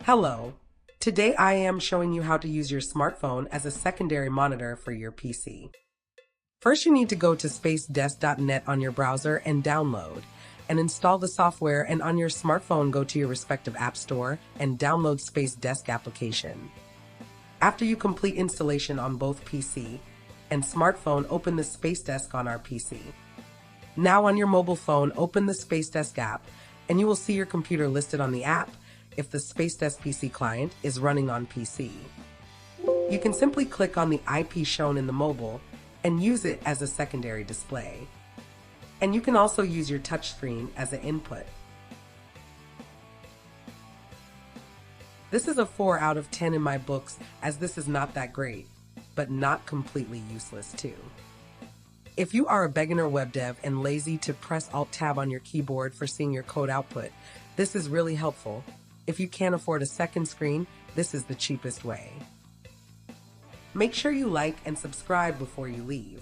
Hello. Today I am showing you how to use your smartphone as a secondary monitor for your PC. First, you need to go to spacedesk.net on your browser and download and install the software, and on your smartphone go to your respective app store and download spacedesk application. After you complete installation on both PC and smartphone, open the spacedesk on our PC. Now on your mobile phone, open the spacedesk app and you will see your computer listed on the app if the spacedesk PC client is running on PC. You can simply click on the IP shown in the mobile and use it as a secondary display. And you can also use your touchscreen as an input. This is a 4 out of 10 in my books, as this is not that great, but not completely useless too. If you are a beginner web dev and lazy to press Alt-Tab on your keyboard for seeing your code output, this is really helpful. If you can't afford a second screen, this is the cheapest way. Make sure you like and subscribe before you leave.